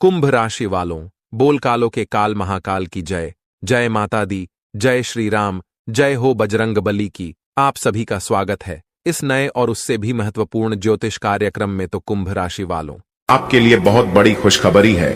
कुंभ राशि वालों, बोल कालों के काल महाकाल की जय। जय माता दी, जय श्री राम, जय हो बजरंग बली की। आप सभी का स्वागत है इस नए और उससे भी महत्वपूर्ण ज्योतिष कार्यक्रम में। तो कुंभ राशि वालों, आपके लिए बहुत बड़ी खुशखबरी है।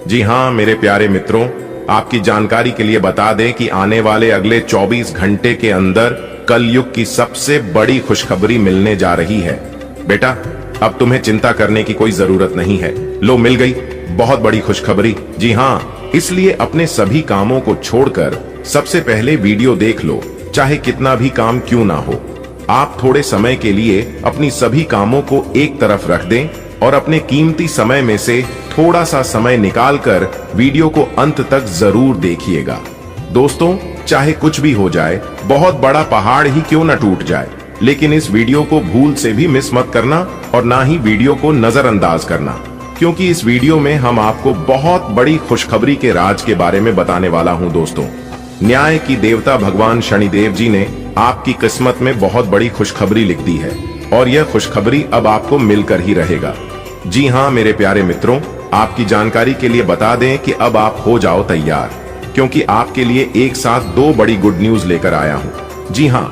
जी हां मेरे प्यारे मित्रों, आपकी जानकारी के लिए बता दें कि आने वाले अगले 24 घंटे के अंदर कलयुग की सबसे बड़ी खुशखबरी मिलने जा रही है। बेटा, अब तुम्हें चिंता करने की कोई जरूरत नहीं है। लो, मिल गई बहुत बड़ी खुशखबरी। जी हां, इसलिए अपने सभी कामों को छोड़कर सबसे पहले वीडियो देख लो, चाहे कितना भी काम क्यों ना हो। आप थोड़े समय के लिए अपनी सभी कामों को एक तरफ रख दें और अपने कीमती समय में से थोड़ा सा समय निकालकर वीडियो को अंत तक जरूर देखिएगा। दोस्तों, चाहे कुछ भी हो जाए, बहुत बड़ा पहाड़ ही क्यों न टूट जाए, लेकिन इस वीडियो को भूल से भी मिस मत करना और ना ही वीडियो को नजरअंदाज करना, क्योंकि इस वीडियो में हम आपको बहुत बड़ी खुशखबरी के राज के बारे में बताने वाला हूं। दोस्तों, न्याय की देवता भगवान शनिदेव जी ने आपकी किस्मत में बहुत बड़ी खुशखबरी लिख दी है और यह खुशखबरी अब आपको मिलकर ही रहेगा। जी हां मेरे प्यारे मित्रों, आपकी जानकारी के लिए बता दें कि अब आप हो जाओ तैयार, क्योंकि आपके लिए एक साथ दो बड़ी गुड न्यूज लेकर आया हूं। जी हां,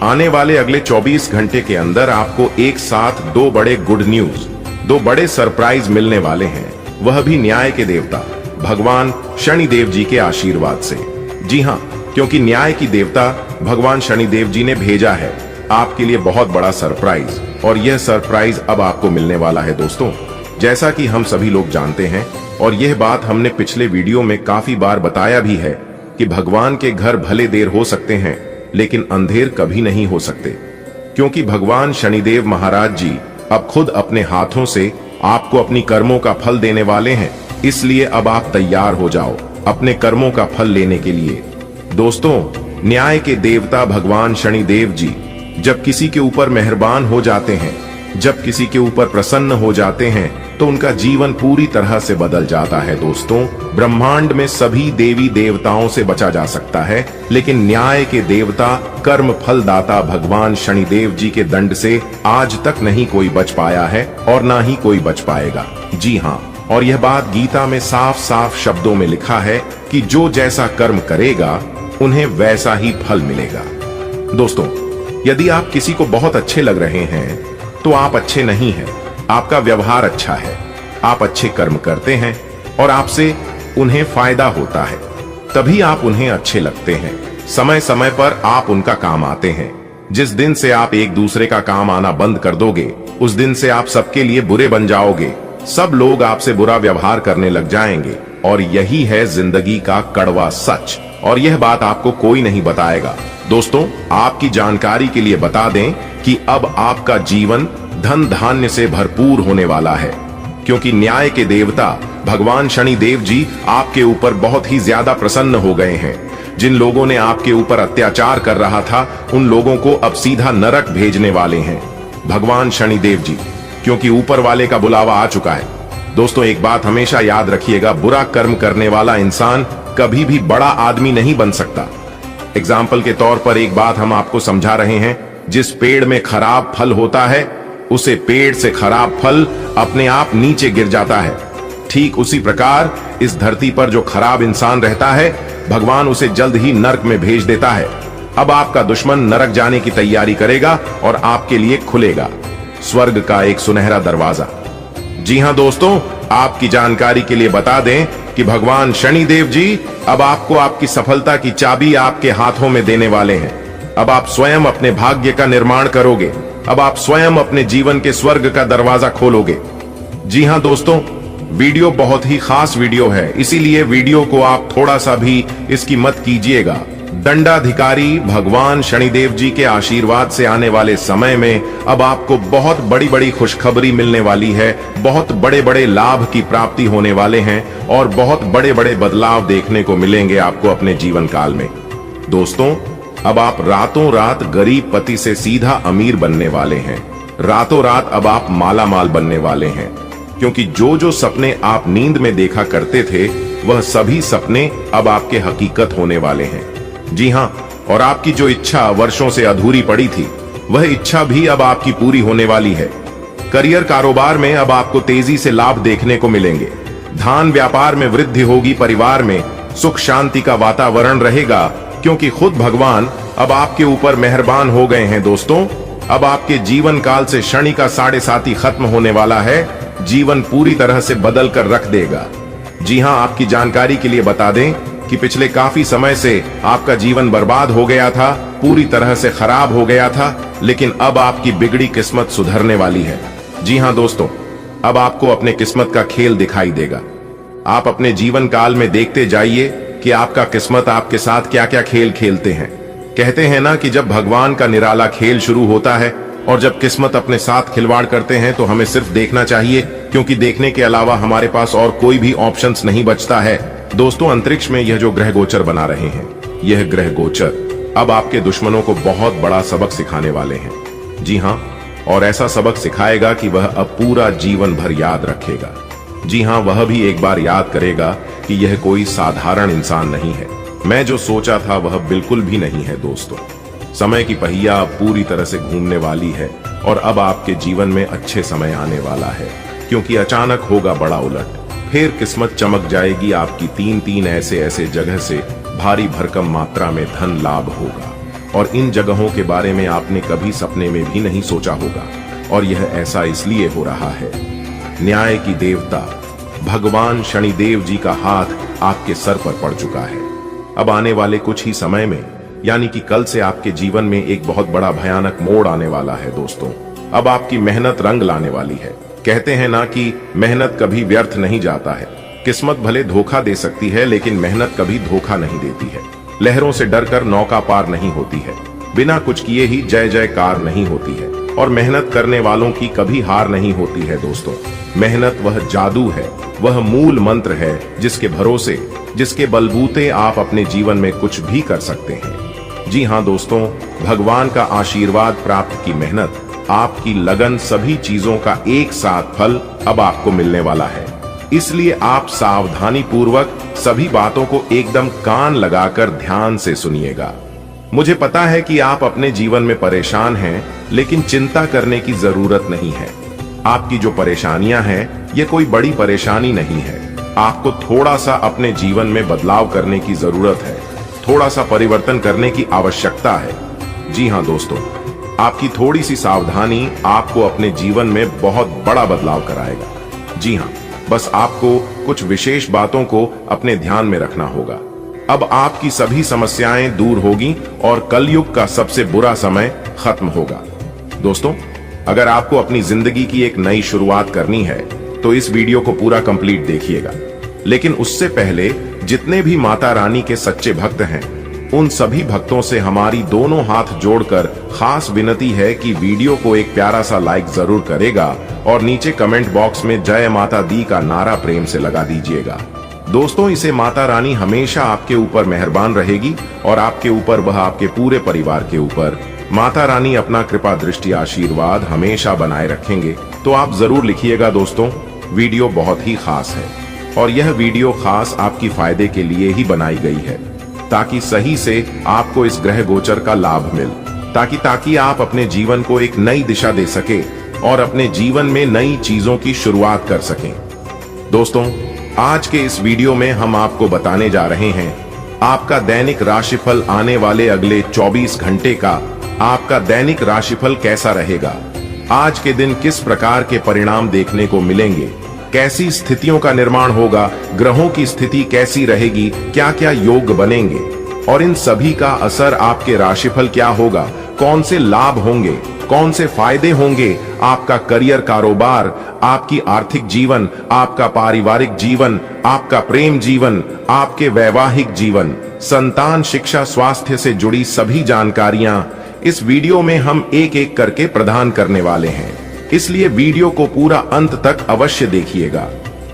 आने वाले अगले 24 घंटे के अंदर आपको एक साथ दो बड़े गुड न्यूज, दो बड़े सरप्राइज मिलने वाले हैं, वह भी न्याय के देवता भगवान शनिदेव जी के आशीर्वाद से। जी हां, क्योंकि न्याय की देवता भगवान शनिदेव जी ने भेजा है आपके लिए बहुत बड़ा सरप्राइज, और यह सरप्राइज अब आपको मिलने वाला है। दोस्तों, जैसा कि हम सभी लोग जानते हैं और यह बात हमने पिछले वीडियो में काफी बार बताया भी है कि भगवान के घर भले देर हो सकते हैं, लेकिन अंधेर कभी नहीं हो सकते, क्योंकि भगवान शनिदेव महाराज जी अब खुद अपने हाथों से आपको अपनी कर्मों का फल देने वाले हैं। इसलिए अब आप तैयार हो जाओ अपने कर्मों का फल लेने के लिए। दोस्तों, न्याय के देवता भगवान शनिदेव जी जब किसी के ऊपर मेहरबान हो जाते हैं, जब किसी के ऊपर प्रसन्न हो जाते हैं, तो उनका जीवन पूरी तरह से बदल जाता है। दोस्तों, ब्रह्मांड में सभी देवी देवताओं से बचा जा सकता है, लेकिन न्याय के देवता कर्म फल दाता भगवान शनिदेव जी के दंड से आज तक नहीं कोई बच पाया है और ना ही कोई बच पाएगा। जी हां, और यह बात गीता में साफ साफ शब्दों में लिखा है कि जो जैसा कर्म करेगा उन्हें वैसा ही फल मिलेगा। दोस्तों, यदि आप किसी को बहुत अच्छे लग रहे हैं तो आप अच्छे नहीं हैं। आपका व्यवहार अच्छा है, आप अच्छे कर्म करते हैं और आपसे उन्हें फायदा होता है, तभी आप उन्हें अच्छे लगते हैं। समय समय पर आप उनका काम आते हैं। जिस दिन से आप एक दूसरे का काम आना बंद कर दोगे, उस दिन से आप सबके लिए बुरे बन जाओगे। सब लोग आपसे बुरा व्यवहार करने लग जाएंगे और यही है जिंदगी का कड़वा सच, और यह बात आपको कोई नहीं बताएगा। दोस्तों, आपकी जानकारी के लिए बता दें कि अब आपका जीवन धन धान्य से भरपूर होने वाला है, क्योंकि न्याय के देवता भगवान शनिदेव जी आपके ऊपर बहुत ही ज्यादा प्रसन्न हो गए हैं। जिन लोगों ने आपके ऊपर अत्याचार कर रहा था, उन लोगों को अब सीधा नरक भेजने वाले हैं भगवान शनिदेव जी, क्योंकि ऊपर वाले का बुलावा आ चुका है। दोस्तों, एक बात हमेशा याद रखिएगा, बुरा कर्म करने वाला इंसान कभी भी बड़ा आदमी नहीं बन सकता। एग्जाम्पल के तौर पर एक बात हम आपको समझा रहे हैं, जिस पेड़ में खराब फल होता है, उसे पेड़ से खराब फल अपने आप नीचे गिर जाता है। ठीक उसी प्रकार इस धरती पर जो खराब इंसान रहता है, भगवान उसे जल्द ही नरक में भेज देता है। अब आपका दुश्मन नरक जाने की तैयारी करेगा और आपके लिए खुलेगा स्वर्ग का एक सुनहरा दरवाजा। जी हां दोस्तों, आपकी जानकारी के लिए बता दें कि भगवान शनिदेव जी अब आपको आपकी सफलता की चाबी आपके हाथों में देने वाले हैं। अब आप स्वयं अपने भाग्य का निर्माण करोगे। अब आप स्वयं अपने जीवन के स्वर्ग का दरवाजा खोलोगे। जी हां दोस्तों, वीडियो बहुत ही खास वीडियो है, इसीलिए वीडियो को आप थोड़ा सा भी इसकी मत कीजिएगा। दंडाधिकारी भगवान शनिदेव जी के आशीर्वाद से आने वाले समय में अब आपको बहुत बड़ी बड़ी खुशखबरी मिलने वाली है, बहुत बड़े बड़े लाभ की प्राप्ति होने वाले हैं और बहुत बड़े बड़े बदलाव देखने को मिलेंगे आपको अपने जीवन काल में। दोस्तों, अब आप रातों रात गरीब पति से सीधा अमीर बनने वाले हैं। रातों रात अब आप माला माल बनने वाले हैं, क्योंकि जो जो सपने आप नींद में देखा करते थे, वह सभी सपने अब आपके हकीकत होने वाले हैं। जी हां, और आपकी जो इच्छा वर्षों से अधूरी पड़ी थी, वह इच्छा भी अब आपकी पूरी होने वाली है। करियर कारोबार में अब आपको तेजी से लाभ देखने को मिलेंगे। धान व्यापार में वृद्धि होगी, परिवार में सुख शांति का वातावरण रहेगा, क्योंकि खुद भगवान अब आपके ऊपर मेहरबान हो गए हैं। दोस्तों, अब आपके जीवन काल से शनि का 7.5 खत्म होने वाला है। जीवन पूरी तरह से बदल कर रख देगा। जी हां, आपकी जानकारी के लिए बता दें कि पिछले काफी समय से आपका जीवन बर्बाद हो गया था, पूरी तरह से खराब हो गया था, लेकिन अब आपकी बिगड़ी किस्मत सुधरने वाली है। जी हां दोस्तों, अब आपको अपने किस्मत का खेल दिखाई देगा। आप अपने जीवन काल में देखते जाइए कि आपका किस्मत आपके साथ क्या क्या खेल खेलते हैं। कहते हैं ना कि जब भगवान का निराला खेल शुरू होता है और जब किस्मत अपने साथ खिलवाड़ करते हैं तो हमें सिर्फ देखना चाहिए, क्योंकि देखने के अलावा हमारे पास और कोई भी ऑप्शंस नहीं बचता है। दोस्तों, अंतरिक्ष में यह जो ग्रह गोचर बना रहे हैं, यह ग्रह गोचर अब आपके दुश्मनों को बहुत बड़ा सबक सिखाने वाले हैं। जी हां, और ऐसा सबक सिखाएगा कि वह अब पूरा जीवन भर याद रखेगा। जी हां, वह भी एक बार याद करेगा कि यह कोई साधारण इंसान नहीं है। मैं जो सोचा था वह बिल्कुल भी नहीं है। दोस्तों, समय की पहिया अब पूरी तरह से घूमने वाली है और अब आपके जीवन में अच्छे समय आने वाला है, क्योंकि अचानक होगा बड़ा उलट। फिर किस्मत चमक जाएगी आपकी। तीन ऐसे जगह से भारी भरकम मात्रा में धन लाभ होगा, और इन जगहों के बारे में आपने कभी सपने में भी नहीं सोचा होगा। और यह ऐसा इसलिए हो रहा है, न्याय की देवता भगवान शनिदेव जी का हाथ आपके सर पर पड़ चुका है। अब आने वाले कुछ ही समय में, यानी कि कल से, आपके जीवन में एक बहुत बड़ा भयानक मोड़ आने वाला है। दोस्तों, अब आपकी मेहनत रंग लाने वाली है। कहते हैं ना कि मेहनत कभी व्यर्थ नहीं जाता है। किस्मत भले धोखा दे सकती है, लेकिन मेहनत कभी धोखा नहीं देती है। लहरों से डरकर नौका पार नहीं होती है, बिना कुछ किए ही जय जयकार नहीं होती है, और मेहनत करने वालों की कभी हार नहीं होती है। दोस्तों, मेहनत वह जादू है, वह मूल मंत्र है जिसके भरोसे, जिसके बलबूते आप अपने जीवन में कुछ भी कर सकते हैं। जी हां दोस्तों, भगवान का आशीर्वाद प्राप्त की मेहनत, आपकी लगन, सभी चीजों का एक साथ फल अब आपको मिलने वाला है। इसलिए आप सावधानी पूर्वक सभी बातों को एकदम कान लगाकर ध्यान से सुनिएगा। मुझे पता है कि आप अपने जीवन में परेशान हैं, लेकिन चिंता करने की जरूरत नहीं है। आपकी जो परेशानियां हैं, ये कोई बड़ी परेशानी नहीं है। आपको थोड़ा सा अपने जीवन में बदलाव करने की जरूरत है, थोड़ा सा परिवर्तन करने की आवश्यकता है। जी हां दोस्तों, आपकी थोड़ी सी सावधानी आपको अपने जीवन में बहुत बड़ा बदलाव कराएगा। जी हां, बस आपको कुछ विशेष बातों को अपने ध्यान में रखना होगा। अब आपकी सभी समस्याएं दूर होगी और कलयुग का सबसे बुरा समय खत्म होगा। दोस्तों, अगर आपको अपनी जिंदगी की एक नई शुरुआत करनी है तो इस वीडियो को पूरा कंप्लीट देखिएगा। लेकिन उससे पहले जितने भी माता रानी के सच्चे भक्त हैं, उन सभी भक्तों से हमारी दोनों हाथ जोड़कर खास विनती है कि वीडियो को एक प्यारा सा लाइक जरूर करेगा और नीचे कमेंट बॉक्स में जय माता दी का नारा प्रेम से लगा दीजिएगा। दोस्तों, इसे माता रानी हमेशा आपके ऊपर मेहरबान रहेगी और आपके ऊपर, वह आपके पूरे परिवार के ऊपर माता रानी अपना कृपा दृष्टि आशीर्वाद हमेशा बनाए रखेंगे। तो आप जरूर लिखिएगा दोस्तों, वीडियो बहुत ही खास है और यह वीडियो खास आपकी फायदे के लिए ही बनाई गई है, ताकि सही से आपको इस ग्रह गोचर का लाभ मिले, ताकि आप अपने जीवन को एक नई दिशा दे सके और अपने जीवन में नई चीजों की शुरुआत कर सकें। दोस्तों, आज के इस वीडियो में हम आपको बताने जा रहे हैं आपका दैनिक राशिफल। आने वाले अगले 24 घंटे का आपका दैनिक राशिफल कैसा रहेगा, आज के दिन किस प्रकार के परिणाम देखने को मिलेंगे, कैसी स्थितियों का निर्माण होगा, ग्रहों की स्थिति कैसी रहेगी, क्या क्या योग बनेंगे और इन सभी का असर आपके राशिफल क्या होगा, कौन से लाभ होंगे, कौन से फायदे होंगे, आपका करियर, कारोबार, आपकी आर्थिक जीवन, आपका पारिवारिक जीवन, आपका प्रेम जीवन, आपके वैवाहिक जीवन, संतान, शिक्षा, स्वास्थ्य से जुड़ी सभी जानकारियां इस वीडियो में हम एक एक करके प्रदान करने वाले हैं। इसलिए वीडियो को पूरा अंत तक अवश्य देखिएगा।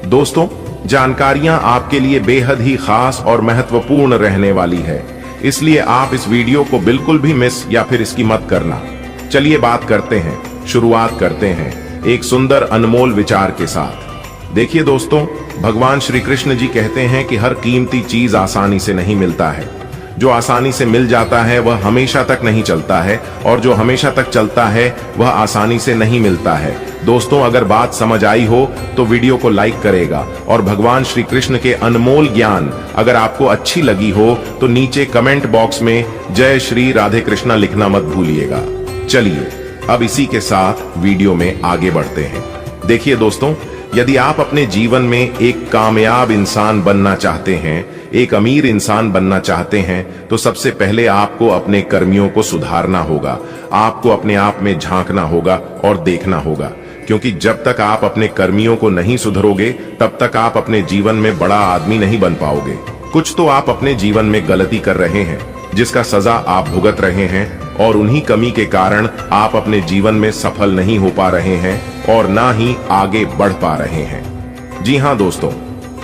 दोस्तों, जानकारियां आपके लिए बेहद ही खास और महत्वपूर्ण रहने वाली है, इसलिए आप इस वीडियो को बिल्कुल भी मिस या फिर इसकी मत करना। चलिए बात करते हैं, शुरुआत करते हैं एक सुंदर अनमोल विचार के साथ। देखिए दोस्तों, भगवान श्री कृष्ण जी कहते हैं कि हर कीमती चीज आसानी से नहीं मिलता है। जो आसानी से मिल जाता है वह हमेशा तक नहीं चलता है, और जो हमेशा तक चलता है वह आसानी से नहीं मिलता है। दोस्तों, अगर बात समझ आई हो तो वीडियो को लाइक करेगा और भगवान श्री कृष्ण के अनमोल ज्ञान अगर आपको अच्छी लगी हो तो नीचे कमेंट बॉक्स में जय श्री राधे कृष्णा लिखना मत भूलिएगा। चलिए अब इसी के साथ वीडियो में आगे बढ़ते हैं। देखिए दोस्तों, यदि आप अपने जीवन में एक कामयाब इंसान बनना चाहते हैं, एक अमीर इंसान बनना चाहते हैं, तो सबसे पहले आपको अपने कर्मियों को सुधारना होगा। आपको अपने आप में झांकना होगा और देखना होगा, क्योंकि जब तक आप अपने कर्मियों को नहीं सुधरोगे तब तक आप अपने जीवन में बड़ा आदमी नहीं बन पाओगे। कुछ तो आप अपने जीवन में गलती कर रहे हैं जिसका सजा आप भुगत रहे हैं, और उन्हीं कमी के कारण आप अपने जीवन में सफल नहीं हो पा रहे हैं और ना ही आगे बढ़ पा रहे हैं। जी हाँ दोस्तों,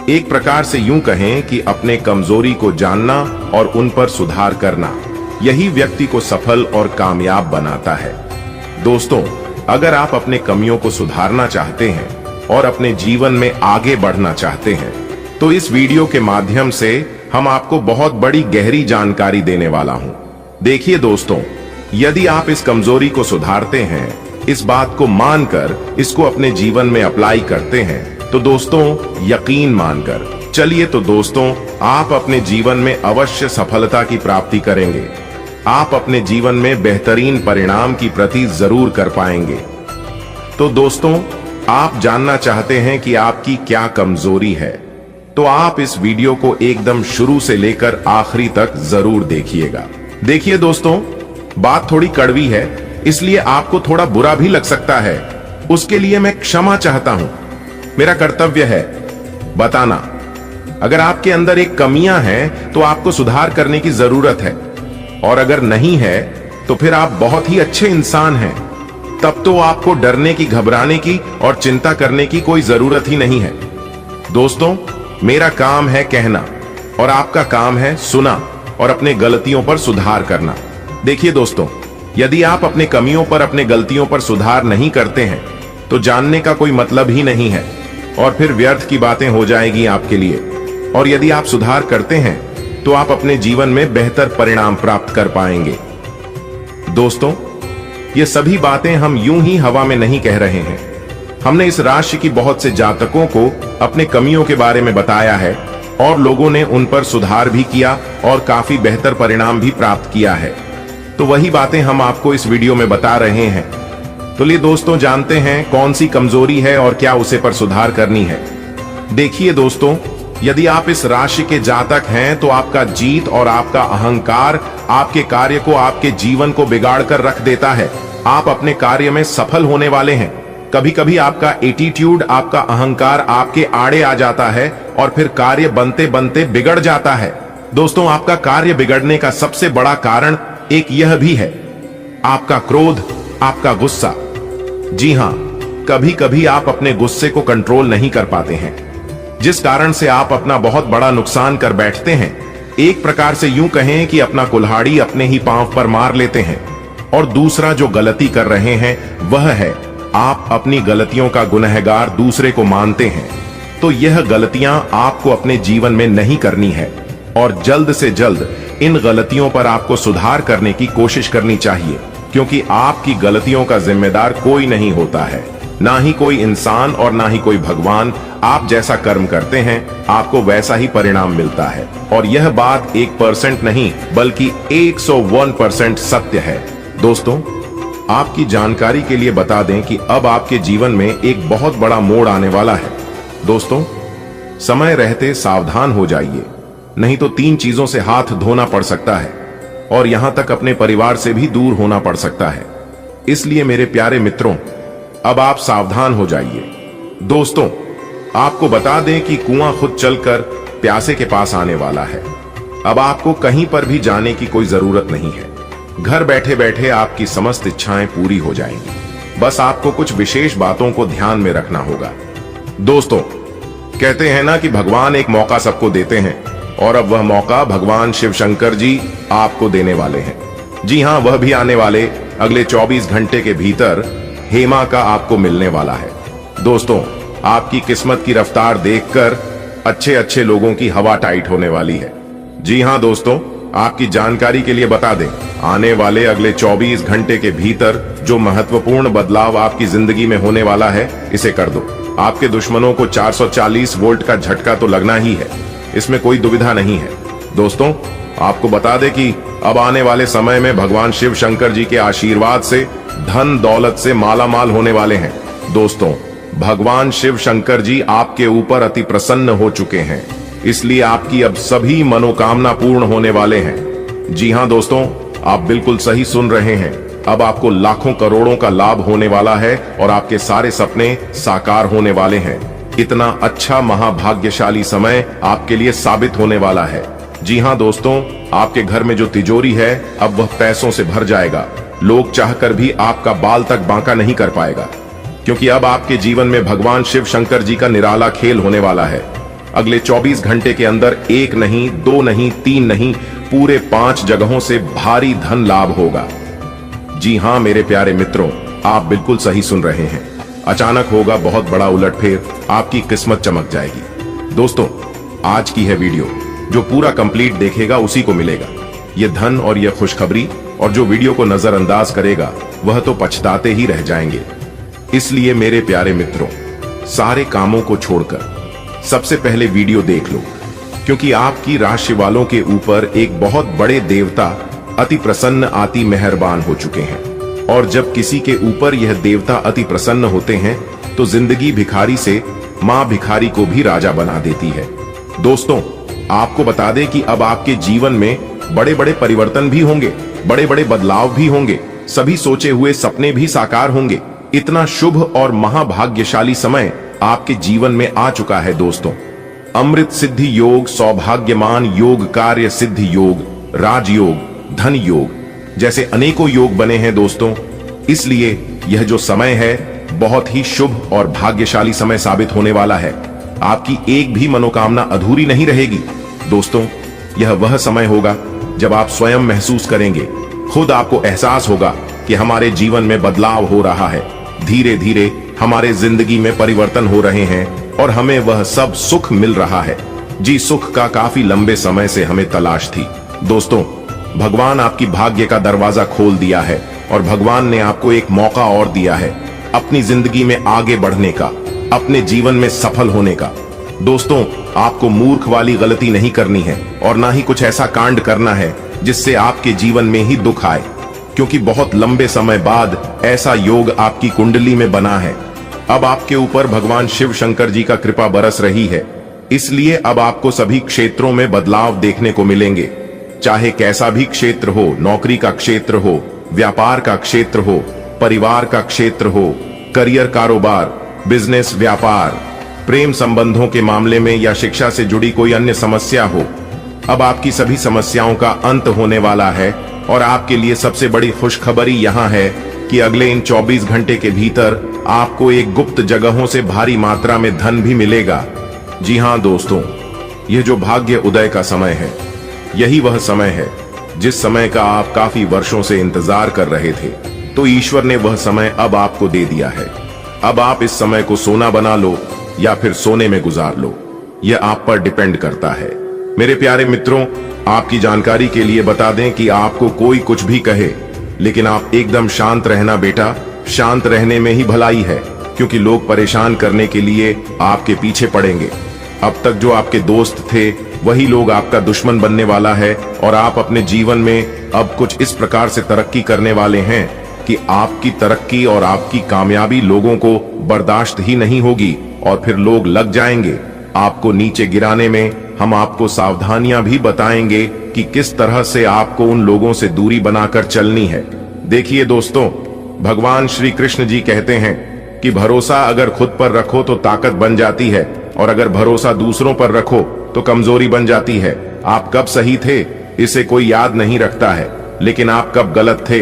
एक प्रकार से यूं कहें कि अपने कमजोरी को जानना और उन पर सुधार करना, यही व्यक्ति को सफल और कामयाब बनाता है। दोस्तों, अगर आप अपने कमियों को सुधारना चाहते हैं और अपने जीवन में आगे बढ़ना चाहते हैं तो इस वीडियो के माध्यम से हम आपको बहुत बड़ी गहरी जानकारी देने वाला हूं। देखिए दोस्तों, यदि आप इस कमजोरी को सुधारते हैं, इस बात को मानकर इसको अपने जीवन में अप्लाई करते हैं, तो दोस्तों यकीन मानकर चलिए तो दोस्तों आप अपने जीवन में अवश्य सफलता की प्राप्ति करेंगे। आप अपने जीवन में बेहतरीन परिणाम की प्राप्ति जरूर कर पाएंगे। तो दोस्तों, आप जानना चाहते हैं कि आपकी क्या कमजोरी है, तो आप इस वीडियो को एकदम शुरू से लेकर आखिरी तक जरूर देखिएगा। देखिए दोस्तों, बात थोड़ी कड़वी है, इसलिए आपको थोड़ा बुरा भी लग सकता है। उसके लिए मैं क्षमा चाहता हूं। मेरा कर्तव्य है बताना। अगर आपके अंदर एक कमियां हैं तो आपको सुधार करने की जरूरत है, और अगर नहीं है तो फिर आप बहुत ही अच्छे इंसान हैं। तब तो आपको डरने की, घबराने की और चिंता करने की कोई जरूरत ही नहीं है। दोस्तों, मेरा काम है कहना और आपका काम है सुना और अपने गलतियों पर सुधार करना। देखिए दोस्तों, यदि आप अपने कमियों पर, अपने गलतियों पर सुधार नहीं करते हैं तो जानने का कोई मतलब ही नहीं है और फिर व्यर्थ की बातें हो जाएगी आपके लिए। और यदि आप सुधार करते हैं तो आप अपने जीवन में बेहतर परिणाम प्राप्त कर पाएंगे। दोस्तों, ये सभी बातें हम यूं ही हवा में नहीं कह रहे हैं। हमने इस राशि की बहुत से जातकों को अपने कमियों के बारे में बताया है और लोगों ने उन पर सुधार भी किया और काफी बेहतर परिणाम भी प्राप्त किया है। तो वही बातें हम आपको इस वीडियो में बता रहे हैं। तो लिए दोस्तों, जानते हैं कौन सी कमजोरी है और क्या उसे पर सुधार करनी है। देखिए दोस्तों, यदि आप इस राशि के जातक हैं तो आपका जीत और आपका अहंकार आपके कार्य को, आपके जीवन को बिगाड़ कर रख देता है। आप अपने कार्य में सफल होने वाले हैं। कभी कभी आपका एटीट्यूड, आपका अहंकार आपके आड़े आ जाता है और फिर कार्य बनते बनते बिगड़ जाता है। दोस्तों, आपका कार्य बिगड़ने का सबसे बड़ा कारण एक यह भी है, आपका क्रोध, आपका गुस्सा। जी हां, कभी कभी आप अपने गुस्से को कंट्रोल नहीं कर पाते हैं, जिस कारण से आप अपना बहुत बड़ा नुकसान कर बैठते हैं। एक प्रकार से यूं कहें कि अपना कुल्हाड़ी अपने ही पांव पर मार लेते हैं। और दूसरा जो गलती कर रहे हैं वह है, आप अपनी गलतियों का गुनहगार दूसरे को मानते हैं। तो यह गलतियां आपको अपने जीवन में नहीं करनी है और जल्द से जल्द इन गलतियों पर आपको सुधार करने की कोशिश करनी चाहिए, क्योंकि आपकी गलतियों का जिम्मेदार कोई नहीं होता है, ना ही कोई इंसान और ना ही कोई भगवान। आप जैसा कर्म करते हैं आपको वैसा ही परिणाम मिलता है। और यह बात 1% नहीं बल्कि 101% सत्य है। दोस्तों, आपकी जानकारी के लिए बता दें कि अब आपके जीवन में एक बहुत बड़ा मोड़ आने वाला है। दोस्तों, समय रहते सावधान हो जाइए, नहीं तो 3 चीजों से हाथ धोना पड़ सकता है और यहां तक अपने परिवार से भी दूर होना पड़ सकता है। इसलिए मेरे प्यारे मित्रों, अब आप सावधान हो जाइए। दोस्तों, आपको बता दें कि कुआं खुद चलकर प्यासे के पास आने वाला है। अब आपको कहीं पर भी जाने की कोई जरूरत नहीं है। घर बैठे बैठे आपकी समस्त इच्छाएं पूरी हो जाएंगी। बस आपको कुछ विशेष बातों को ध्यान में रखना होगा। दोस्तों, कहते हैं ना कि भगवान एक मौका सबको देते हैं, और अब वह मौका भगवान शिव शंकर जी आपको देने वाले हैं। जी हां, वह भी आने वाले अगले 24 घंटे के भीतर हेमा का आपको मिलने वाला है। दोस्तों, आपकी किस्मत की रफ्तार देखकर अच्छे अच्छे लोगों की हवा टाइट होने वाली है। जी हां दोस्तों, आपकी जानकारी के लिए बता दें, आने वाले अगले 24 घंटे के भीतर जो महत्वपूर्ण बदलाव आपकी जिंदगी में होने वाला है, इसे कर दो। आपके दुश्मनों को 440 वोल्ट का झटका तो लगना ही है, इसमें कोई दुविधा नहीं है। दोस्तों, आपको बता दें कि अब आने वाले समय में भगवान शिव शंकर जी के आशीर्वाद से धन दौलत से मालामाल होने वाले हैं। दोस्तों, भगवान शिव शंकर जी आपके ऊपर अति प्रसन्न हो चुके हैं, इसलिए आपकी अब सभी मनोकामना पूर्ण होने वाले हैं। जी हां दोस्तों, आप बिल्कुल सही सुन रहे हैं। अब आपको लाखों करोड़ों का लाभ होने वाला है और आपके सारे सपने साकार होने वाले हैं। इतना अच्छा महाभाग्यशाली समय आपके लिए साबित होने वाला है। जी हां दोस्तों, आपके घर में जो तिजोरी है अब वह पैसों से भर जाएगा। लोग चाहकर भी आपका बाल तक बांका नहीं कर पाएगा, क्योंकि अब आपके जीवन में भगवान शिव शंकर जी का निराला खेल होने वाला है। अगले 24 घंटे के अंदर 1 नहीं, 2 नहीं, 3 नहीं, पूरे 5 जगहों से भारी धन लाभ होगा। जी हां मेरे प्यारे मित्रों, आप बिल्कुल सही सुन रहे हैं। अचानक होगा बहुत बड़ा उलटफेर, आपकी किस्मत चमक जाएगी। दोस्तों, आज की है वीडियो, जो पूरा कंप्लीट देखेगा उसी को मिलेगा ये धन और ये खुशखबरी, और जो वीडियो को नजरअंदाज करेगा वह तो पछताते ही रह जाएंगे। इसलिए मेरे प्यारे मित्रों, सारे कामों को छोड़कर सबसे पहले वीडियो देख लो, क्योंकि आपकी राशि वालों के ऊपर एक बहुत बड़े देवता अति प्रसन्न अति मेहरबान हो चुके हैं। और जब किसी के ऊपर यह देवता अति प्रसन्न होते हैं तो जिंदगी भिखारी से मां भिखारी को भी राजा बना देती है। दोस्तों, आपको बता दें कि अब आपके जीवन में बड़े बड़े परिवर्तन भी होंगे, बड़े बड़े बदलाव भी होंगे, सभी सोचे हुए सपने भी साकार होंगे। इतना शुभ और महाभाग्यशाली समय आपके जीवन में आ चुका है। दोस्तों, अमृत सिद्धि योग, सौभाग्यमान योग, कार्य सिद्धि योग, राजयोग, धन योग जैसे अनेकों योग बने हैं। दोस्तों, इसलिए यह जो समय है बहुत ही शुभ और भाग्यशाली समय साबित होने वाला है। आपकी एक भी मनोकामना अधूरी नहीं रहेगी। दोस्तों, यह वह समय होगा जब आप स्वयं महसूस करेंगे, खुद आपको एहसास होगा कि हमारे जीवन में बदलाव हो रहा है। धीरे धीरे हमारे जिंदगी में परिवर्तन हो रहे हैं और हमें वह सब सुख मिल रहा है। जी, सुख का काफी लंबे समय से हमें तलाश थी। दोस्तों, भगवान आपकी भाग्य का दरवाजा खोल दिया है और भगवान ने आपको एक मौका और दिया है अपनी जिंदगी में आगे बढ़ने का, अपने जीवन में सफल होने का। दोस्तों, आपको मूर्ख वाली गलती नहीं करनी है और ना ही कुछ ऐसा कांड करना है जिससे आपके जीवन में ही दुख आए, क्योंकि बहुत लंबे समय बाद ऐसा योग आपकी कुंडली में बना है। अब आपके ऊपर भगवान शिव शंकर जी का कृपा बरस रही है, इसलिए अब आपको सभी क्षेत्रों में बदलाव देखने को मिलेंगे। चाहे कैसा भी क्षेत्र हो, नौकरी का क्षेत्र हो, व्यापार का क्षेत्र हो, परिवार का क्षेत्र हो, करियर, कारोबार, बिजनेस, व्यापार, प्रेम संबंधों के मामले में या शिक्षा से जुड़ी कोई अन्य समस्या हो, अब आपकी सभी समस्याओं का अंत होने वाला है। और आपके लिए सबसे बड़ी खुशखबरी यहाँ है कि अगले इन 24 घंटे के भीतर आपको एक गुप्त जगहों से भारी मात्रा में धन भी मिलेगा। जी हाँ दोस्तों, यह जो भाग्य उदय का समय है, यही वह समय है जिस समय का आप काफी वर्षों से इंतजार कर रहे थे। तो ईश्वर ने वह समय अब आपको दे दिया है। अब आप इस समय को सोना बना लो या फिर सोने में गुजार लो, यह आप पर डिपेंड करता है। मेरे प्यारे मित्रों, आपकी जानकारी के लिए बता दें कि आपको कोई कुछ भी कहे, लेकिन आप एकदम शांत रहना बेटा। शांत रहने में ही भलाई है, क्योंकि लोग परेशान करने के लिए आपके पीछे पड़ेंगे। अब तक जो आपके दोस्त थे वही लोग आपका दुश्मन बनने वाला है और आप अपने जीवन में अब कुछ इस प्रकार से तरक्की करने वाले हैं कि आपकी तरक्की और आपकी कामयाबी लोगों को बर्दाश्त ही नहीं होगी और फिर लोग लग जाएंगे आपको नीचे गिराने में। हम आपको सावधानियां भी बताएंगे कि किस तरह से आपको उन लोगों से दूरी बनाकर चलनी है। देखिए दोस्तों, भगवान श्री कृष्ण जी कहते हैं कि भरोसा अगर खुद पर रखो तो ताकत बन जाती है, और अगर भरोसा दूसरों पर रखो तो कमजोरी बन जाती है। आप कब सही थे इसे कोई याद नहीं रखता है, लेकिन आप कब गलत थे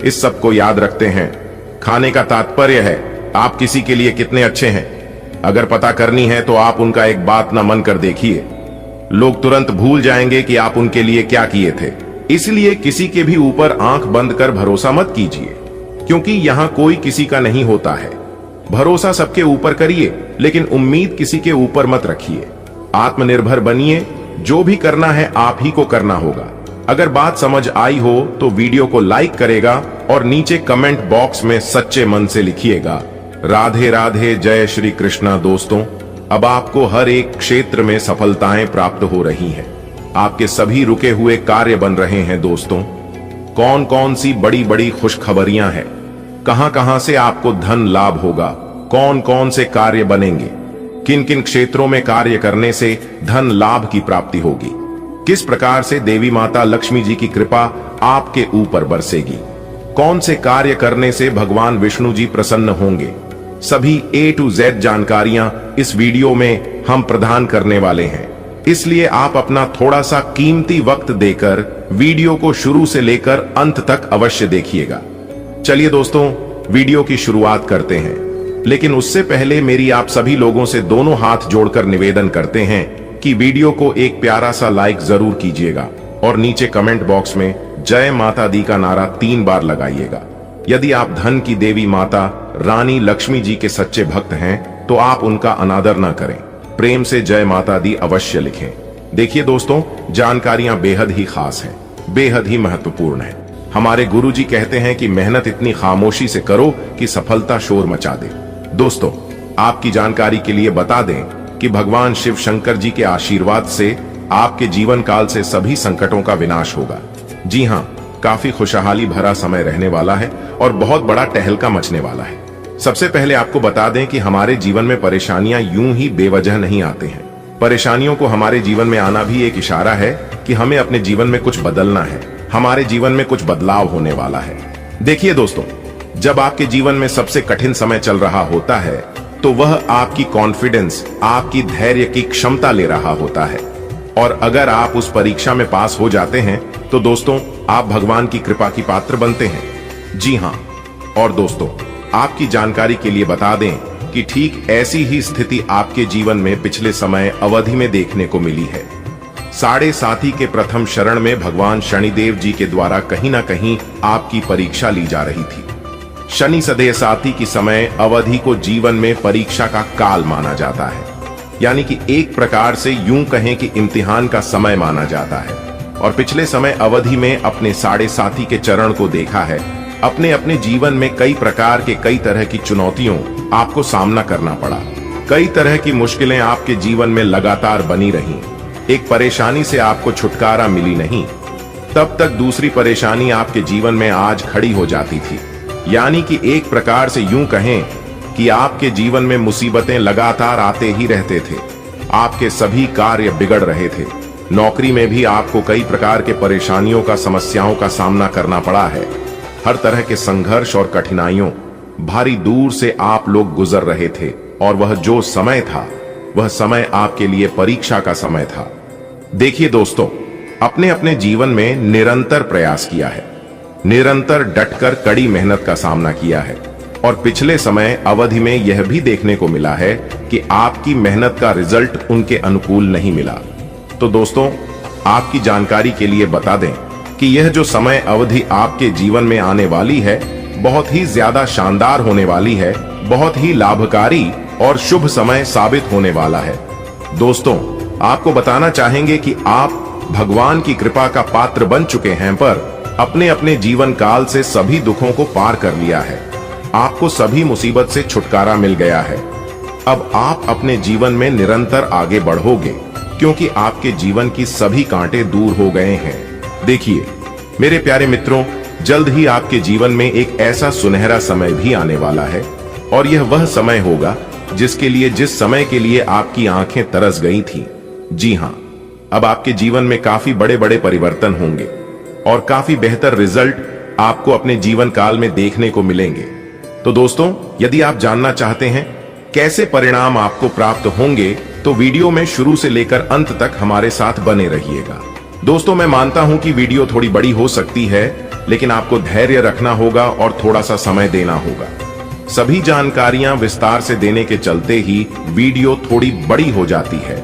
इस सब को याद रखते हैं। खाने का तात्पर्य है आप किसी के लिए कितने अच्छे हैं। अगर पता करनी है तो आप उनका एक बात न मन कर देखिए, लोग तुरंत भूल जाएंगे कि आप उनके लिए क्या किए थे। इसलिए किसी के भी ऊपर आंख बंद कर भरोसा मत कीजिए, क्योंकि यहां कोई किसी का नहीं होता है। भरोसा सबके ऊपर करिए, लेकिन उम्मीद किसी के ऊपर मत रखिए। आत्मनिर्भर बनिए, जो भी करना है आप ही को करना होगा। अगर बात समझ आई हो तो वीडियो को लाइक करेगा और नीचे कमेंट बॉक्स में सच्चे मन से लिखिएगा राधे राधे, जय श्री कृष्णा। दोस्तों, अब आपको हर एक क्षेत्र में सफलताएं प्राप्त हो रही हैं। आपके सभी रुके हुए कार्य बन रहे हैं। दोस्तों, कौन कौन सी बड़ी बड़ी खुशखबरियां हैं, कहां कहां से आपको धन लाभ होगा, कौन कौन से कार्य बनेंगे, किन किन क्षेत्रों में कार्य करने से धन लाभ की प्राप्ति होगी, किस प्रकार से देवी माता लक्ष्मी जी की कृपा आपके ऊपर बरसेगी, कौन से कार्य करने से भगवान विष्णु जी प्रसन्न होंगे, सभी A to Z जानकारियां इस वीडियो में हम प्रदान करने वाले हैं। इसलिए आप अपना थोड़ा सा कीमती वक्त देकर वीडियो को शुरू से लेकर अंत तक अवश्य देखिएगा। चलिए दोस्तों, वीडियो की शुरुआत करते हैं, लेकिन उससे पहले मेरी आप सभी लोगों से दोनों हाथ जोड़कर निवेदन करते हैं कि वीडियो को एक प्यारा सा लाइक जरूर कीजिएगा और नीचे कमेंट बॉक्स में जय माता दी का नारा 3 बार लगाइएगा। यदि आप धन की देवी माता रानी लक्ष्मी जी के सच्चे भक्त हैं तो आप उनका अनादर न करें, प्रेम से जय माता दी अवश्य लिखें। देखिए दोस्तों, जानकारियां बेहद ही खास हैं, बेहद ही महत्वपूर्ण है। हमारे गुरुजी कहते हैं कि मेहनत इतनी खामोशी से करो कि सफलता शोर मचा दे। दोस्तों, आपकी जानकारी के लिए बता दें कि भगवान शिव शंकर जी के आशीर्वाद से आपके जीवन काल से सभी संकटों का विनाश होगा। जी हाँ, काफी खुशहाली भरा समय रहने वाला है और बहुत बड़ा टहलका मचने वाला है। सबसे पहले आपको बता दें कि हमारे जीवन में परेशानियां यूं ही बेवजह नहीं आते हैं। परेशानियों को हमारे जीवन में आना भी एक इशारा है कि हमें अपने जीवन में कुछ बदलना है, हमारे जीवन में कुछ बदलाव होने वाला है। देखिए दोस्तों, जब आपके जीवन में सबसे कठिन समय चल रहा होता है तो वह आपकी कॉन्फिडेंस, आपकी धैर्य की क्षमता ले रहा होता है। और अगर आप उस परीक्षा में पास हो जाते हैं तो दोस्तों, आप भगवान की कृपा की पात्र बनते हैं। जी हाँ, और दोस्तों, आपकी जानकारी के लिए बता दें कि ठीक ऐसी ही स्थिति आपके जीवन में पिछले समय अवधि में देखने को मिली है। साढ़े साथी के प्रथम शरण में भगवान शनिदेव जी के द्वारा कहीं ना कहीं आपकी परीक्षा ली जा रही थी। शनि सदैव साथी की समय अवधि को जीवन में परीक्षा का काल माना जाता है, यानी कि एक प्रकार से यूं कहें कि इम्तिहान का समय माना जाता है। और पिछले समय अवधि में अपने साढ़े साथी के चरण को देखा है। अपने अपने जीवन में कई प्रकार के कई तरह की चुनौतियों आपको सामना करना पड़ा, कई तरह की मुश्किलें आपके जीवन में लगातार बनी रहीं। एक परेशानी से आपको छुटकारा मिली नहीं, तब तक दूसरी परेशानी आपके जीवन में आज खड़ी हो जाती थी। यानी कि एक प्रकार से यूं कहें कि आपके जीवन में मुसीबतें लगातार आते ही रहते थे। आपके सभी कार्य बिगड़ रहे थे। नौकरी में भी आपको कई प्रकार के परेशानियों का, समस्याओं का सामना करना पड़ा है। हर तरह के संघर्ष और कठिनाइयों भारी दूर से आप लोग गुजर रहे थे और वह जो समय था, वह समय आपके लिए परीक्षा का समय था। देखिए दोस्तों, अपने अपने जीवन में निरंतर प्रयास किया है, निरंतर डटकर कड़ी मेहनत का सामना किया है और पिछले समय अवधि में यह भी देखने को मिला है कि आपकी मेहनत का रिजल्ट उनके अनुकूल नहीं मिला। तो दोस्तों, आपकी जानकारी के लिए बता दें कि यह जो समय अवधि आपके जीवन में आने वाली है, बहुत ही ज्यादा शानदार होने वाली है, बहुत ही लाभकारी और शुभ समय साबित होने वाला है। दोस्तों, आपको बताना चाहेंगे कि आप भगवान की कृपा का पात्र बन चुके हैं, पर अपने अपने जीवन काल से सभी दुखों को पार कर लिया है। आपको सभी मुसीबत से छुटकारा मिल गया है। अब आप अपने जीवन में निरंतर आगे बढ़ोगे, क्योंकि आपके जीवन की सभी कांटे दूर हो गए हैं। देखिए मेरे प्यारे मित्रों, जल्द ही आपके जीवन में एक ऐसा सुनहरा समय भी आने वाला है और यह वह समय होगा जिस समय के लिए आपकी आंखें तरस गई थीं। जी हां, अब आपके जीवन में काफी बड़े बड़े परिवर्तन होंगे और काफी बेहतर रिजल्ट आपको अपने जीवन काल में देखने को मिलेंगे। तो दोस्तों, यदि आप जानना चाहते हैं कैसे परिणाम आपको प्राप्त होंगे तो वीडियो में शुरू से लेकर अंत तक हमारे साथ बने रहिएगा। दोस्तों, मैं मानता हूं कि वीडियो थोड़ी बड़ी हो सकती है, लेकिन आपको धैर्य रखना होगा और थोड़ा सा समय देना होगा। सभी जानकारियां विस्तार से देने के चलते ही वीडियो थोड़ी बड़ी हो जाती है,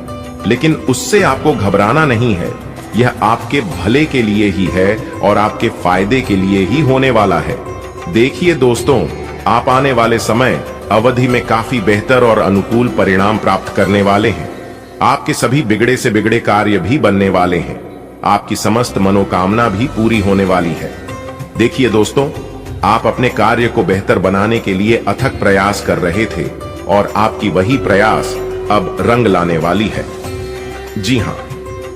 लेकिन उससे आपको घबराना नहीं है। यह आपके भले के लिए ही है और आपके फायदे के लिए ही होने वाला है। देखिए दोस्तों, आप आने वाले समय अवधि में काफी बेहतर और अनुकूल परिणाम प्राप्त करने वाले हैं। आपके सभी बिगड़े से बिगड़े कार्य भी बनने वाले हैं। आपकी समस्त मनोकामना भी पूरी होने वाली है। देखिए दोस्तों, आप अपने कार्य को बेहतर बनाने के लिए अथक प्रयास कर रहे थे और आपकी वही प्रयास अब रंग लाने वाली है। जी हाँ,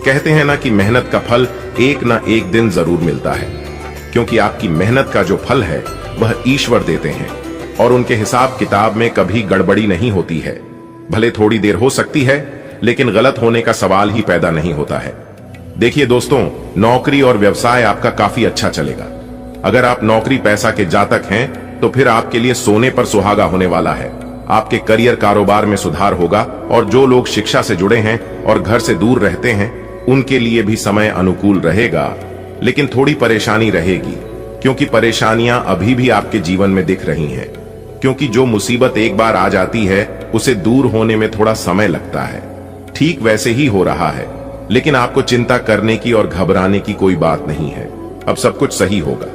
कहते हैं ना कि मेहनत का फल एक ना एक दिन जरूर मिलता है, क्योंकि आपकी मेहनत का जो फल है वह ईश्वर देते हैं और उनके हिसाब किताब में कभी गड़बड़ी नहीं होती है। भले थोड़ी देर हो सकती है, लेकिन गलत होने का सवाल ही पैदा नहीं होता है। देखिए दोस्तों, नौकरी और व्यवसाय आपका काफी अच्छा चलेगा। अगर आप नौकरी पैसा के जातक हैं तो फिर आपके लिए सोने पर सुहागा होने वाला है। आपके करियर कारोबार में सुधार होगा और जो लोग शिक्षा से जुड़े हैं और घर से दूर रहते हैं उनके लिए भी समय अनुकूल रहेगा, लेकिन थोड़ी परेशानी रहेगी, क्योंकि परेशानियां अभी भी आपके जीवन में दिख रही हैं। क्योंकि जो मुसीबत एक बार आ जाती है उसे दूर होने में थोड़ा समय लगता है। ठीक वैसे ही हो रहा है, लेकिन आपको चिंता करने की और घबराने की कोई बात नहीं है। अब सब कुछ सही होगा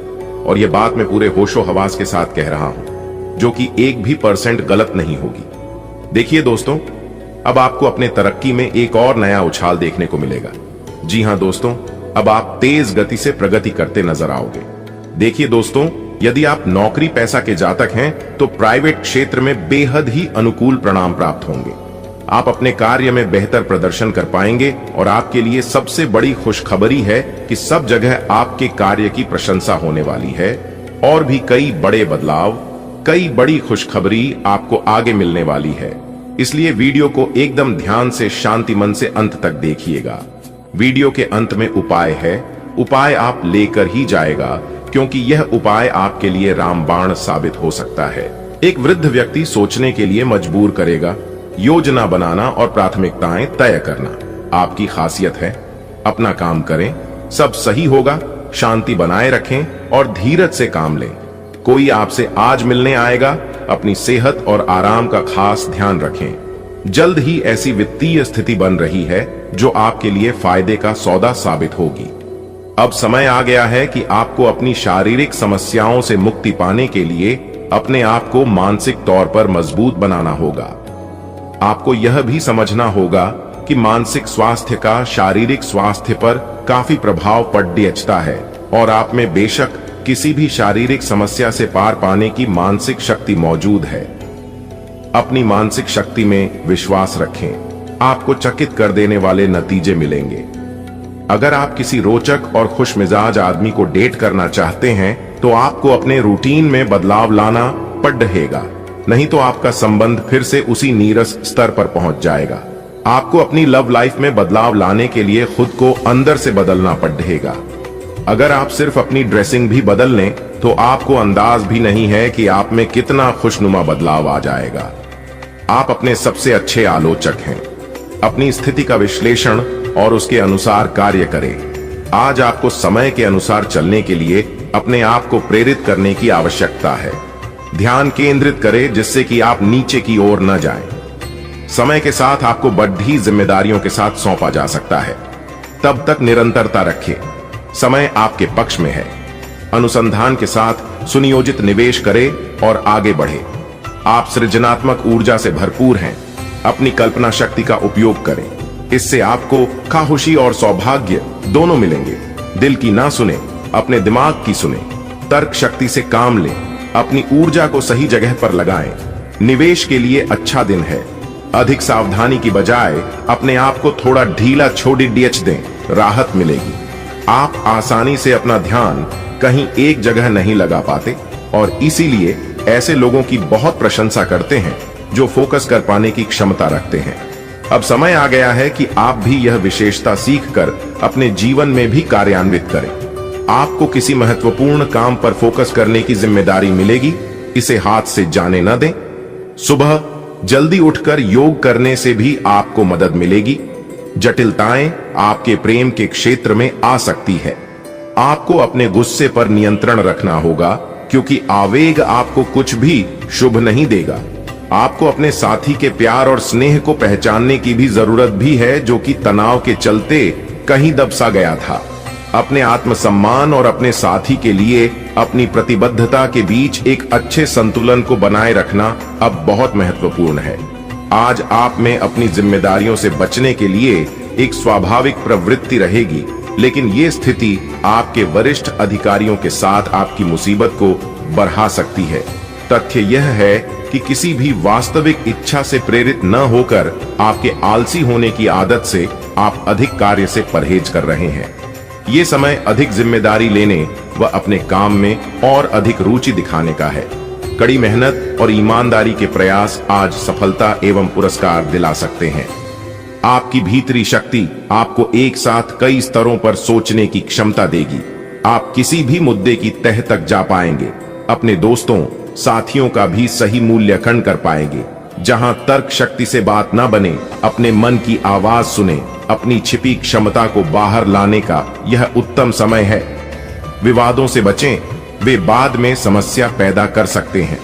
और यह बात मैं पूरे होशो हवास के साथ कह रहा हूं, जो कि 1% गलत नहीं होगी। देखिए दोस्तों, अब आपको अपने तरक्की में एक और नया उछाल देखने को मिलेगा। जी हां दोस्तों, अब आप तेज गति से प्रगति करते नजर आओगे। देखिए दोस्तों, यदि आप नौकरी पैसा के जातक हैं तो प्राइवेट क्षेत्र में बेहद ही अनुकूल परिणाम प्राप्त होंगे। आप अपने कार्य में बेहतर प्रदर्शन कर पाएंगे और आपके लिए सबसे बड़ी खुशखबरी है कि सब जगह आपके कार्य की प्रशंसा होने वाली है और भी कई बड़े बदलाव, कई बड़ी खुशखबरी आपको आगे मिलने वाली है। इसलिए वीडियो को एकदम ध्यान से शांति मन से अंत तक देखिएगा। वीडियो के अंत में उपाय है, उपाय आप लेकर ही जाएगा, क्योंकि यह उपाय आपके लिए रामबाण साबित हो सकता है। एक वृद्ध व्यक्ति सोचने के लिए मजबूर करेगा। योजना बनाना और प्राथमिकताएं तय करना आपकी खासियत है। अपना काम करें, सब सही होगा। शांति बनाए रखें और धीरज से काम लें। कोई आपसे आज मिलने आएगा, अपनी सेहत और आराम का खास ध्यान रखें। जल्द ही ऐसी वित्तीय स्थिति बन रही है जो आपके लिए फायदे का सौदा साबित होगी। अब समय आ गया है कि आपको अपनी शारीरिक समस्याओं से मुक्ति पाने के लिए अपने आप को मानसिक तौर पर मजबूत बनाना होगा। आपको यह भी समझना होगा कि मानसिक स्वास्थ्य का शारीरिक स्वास्थ्य पर काफी प्रभाव पड़ता है और आप में बेशक किसी भी शारीरिक समस्या से पार पाने की मानसिक शक्ति मौजूद है। अपनी मानसिक शक्ति में विश्वास रखें, आपको चकित कर देने वाले नतीजे मिलेंगे। अगर आप किसी रोचक और खुशमिजाज आदमी को डेट करना चाहते हैं तो आपको अपने रूटीन में बदलाव लाना पड़ेगा, नहीं तो आपका संबंध फिर से उसी नीरस स्तर पर पहुंच जाएगा। आपको अपनी लव लाइफ में बदलाव लाने के लिए खुद को अंदर से बदलना पड़ेगा। अगर आप सिर्फ अपनी ड्रेसिंग भी बदल लें तो आपको अंदाज भी नहीं है कि आप में कितना खुशनुमा बदलाव आ जाएगा। आप अपने सबसे अच्छे आलोचक हैं। अपनी स्थिति का विश्लेषण और उसके अनुसार कार्य करें। आज आपको समय के अनुसार चलने के लिए अपने आप को प्रेरित करने की आवश्यकता है। ध्यान केंद्रित करें जिससे कि आप नीचे की ओर न जाएं। समय के साथ आपको बढ़ी जिम्मेदारियों के साथ सौंपा जा सकता है, तब तक निरंतरता रखें। समय आपके पक्ष में है। अनुसंधान के साथ सुनियोजित निवेश करें और आगे बढ़े। आप सृजनात्मक ऊर्जा से भरपूर हैं। अपनी कल्पना शक्ति का उपयोग करें, इससे आपको खामोशी और सौभाग्य दोनों मिलेंगे। दिल की ना सुने, अपने दिमाग की सुने। तर्क शक्ति से काम लें, अपनी ऊर्जा को सही जगह पर लगाएं। निवेश के लिए अच्छा दिन है। अधिक सावधानी की बजाय अपने आप को थोड़ा ढीला छोड़ दें, राहत मिलेगी। आप आसानी से अपना ध्यान कहीं एक जगह नहीं लगा पाते और इसीलिए ऐसे लोगों की बहुत प्रशंसा करते हैं जो फोकस कर पाने की क्षमता रखते हैं। अब समय आ गया है कि आप भी यह विशेषता सीखकर अपने जीवन में भी कार्यान्वित करें। आपको किसी महत्वपूर्ण काम पर फोकस करने की जिम्मेदारी मिलेगी, इसे हाथ से जाने न दें। सुबह जल्दी उठकर योग करने से भी आपको मदद मिलेगी। जटिलताएं आपके प्रेम के क्षेत्र में आ सकती है। आपको अपने गुस्से पर नियंत्रण रखना होगा, क्योंकि आवेग आपको कुछ भी शुभ नहीं देगा। आपको अपने साथी के प्यार और स्नेह को पहचानने की भी जरूरत भी है, जो कि तनाव के चलते कहीं दबसा गया था। अपने आत्मसम्मान और अपने साथी के लिए अपनी प्रतिबद्धता के बीच एक अच्छे संतुलन को बनाए रखना अब बहुत महत्वपूर्ण है। आज आप में अपनी जिम्मेदारियों से बचने के लिए एक स्वाभाविक प्रवृत्ति रहेगी लेकिन ये स्थिति आपके वरिष्ठ अधिकारियों के साथ आपकी मुसीबत को बढ़ा सकती है। तथ्य यह है कि किसी भी वास्तविक इच्छा से प्रेरित न होकर आपके आलसी होने की आदत से आप अधिक कार्य से परहेज कर रहे हैं। ये समय अधिक जिम्मेदारी लेने व अपने काम में और अधिक रुचि दिखाने का है। कड़ी मेहनत और ईमानदारी के प्रयास आज सफलता एवं पुरस्कार दिला सकते हैं। आपकी भीतरी शक्ति आपको एक साथ कई स्तरों पर सोचने की क्षमता देगी। आप किसी भी मुद्दे की तह तक जा पाएंगे, अपने दोस्तों साथियों का भी सही मूल्यांकन कर पाएंगे। जहां तर्क शक्ति से बात ना बने, अपने मन की आवाज सुने, अपनी छिपी क्षमता को बाहर लाने का यह उत्तम समय है। विवादों से बचें, वे बाद में समस्या पैदा कर सकते हैं।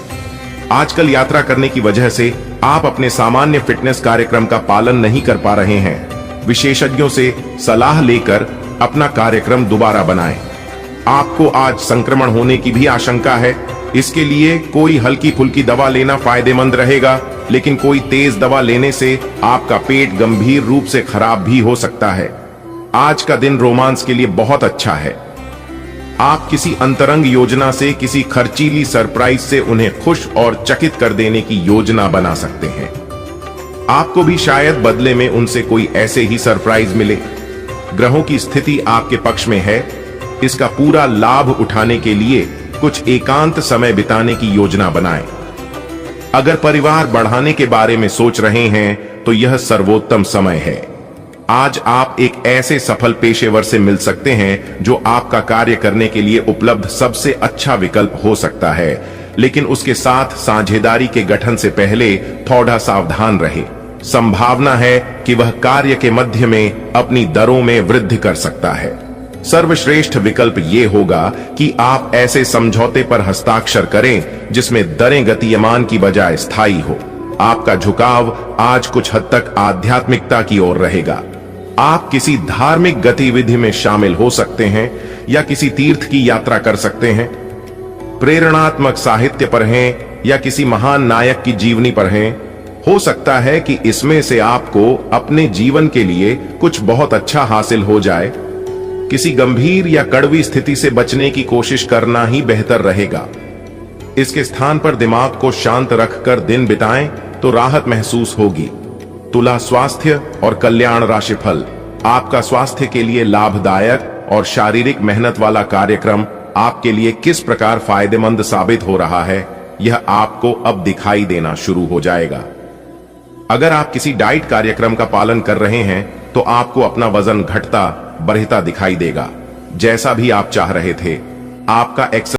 आजकल यात्रा करने की वजह से आप अपने सामान्य फिटनेस कार्यक्रम का पालन नहीं कर पा रहे हैं। विशेषज्ञों से सलाह लेकर अपना कार्यक्रम दोबारा बनाएं। आपको आज संक्रमण होने की भी आशंका है। इसके लिए कोई हल्की फुल्की दवा लेना फायदेमंद रहेगा, लेकिन कोई तेज दवा लेने से आपका पेट गंभीर रूप से खराब भी हो सकता है। आज का दिन रोमांस के लिए बहुत अच्छा है। आप किसी अंतरंग योजना से, किसी खर्चीली सरप्राइज से उन्हें खुश और चकित कर देने की योजना बना सकते हैं। आपको भी शायद बदले में उनसे कोई ऐसे ही सरप्राइज मिले। ग्रहों की स्थिति आपके पक्ष में है। इसका पूरा लाभ उठाने के लिए कुछ एकांत समय बिताने की योजना बनाएं। अगर परिवार बढ़ाने के बारे में सोच रहे हैं तो यह सर्वोत्तम समय है। आज आप एक ऐसे सफल पेशेवर से मिल सकते हैं जो आपका कार्य करने के लिए उपलब्ध सबसे अच्छा विकल्प हो सकता है, लेकिन उसके साथ साझेदारी के गठन से पहले थोड़ा सावधान रहे। संभावना है कि वह कार्य के मध्य में अपनी दरों में वृद्धि कर सकता है। सर्वश्रेष्ठ विकल्प ये होगा कि आप ऐसे समझौते पर हस्ताक्षर करें जिसमें दरें गतिमान की बजाय स्थायी हो। आपका झुकाव आज कुछ हद तक आध्यात्मिकता की ओर रहेगा। आप किसी धार्मिक गतिविधि में शामिल हो सकते हैं या किसी तीर्थ की यात्रा कर सकते हैं। प्रेरणात्मक साहित्य पढ़ें या किसी महान नायक की जीवनी पढ़ें। हो सकता है कि इसमें से आपको अपने जीवन के लिए कुछ बहुत अच्छा हासिल हो जाए। किसी गंभीर या कड़वी स्थिति से बचने की कोशिश करना ही बेहतर रहेगा। इसके स्थान पर दिमाग को शांत रखकर दिन बिताएं तो राहत महसूस होगी। तुला स्वास्थ्य और कल्याण राशिफल। आपका स्वास्थ्य के लिए लाभदायक और शारीरिक मेहनत वाला कार्यक्रम आपके लिए किस प्रकार फायदेमंद साबित हो रहा है, यह आपको अब दिखाई देना शुरू हो जाएगा। अगर आप किसी डाइट कार्यक्रम का पालन कर रहे हैं तो आपको अपना वजन घटता बढ़ता दिखाई देगा, जैसा भी आप चाह रहे थे। आपका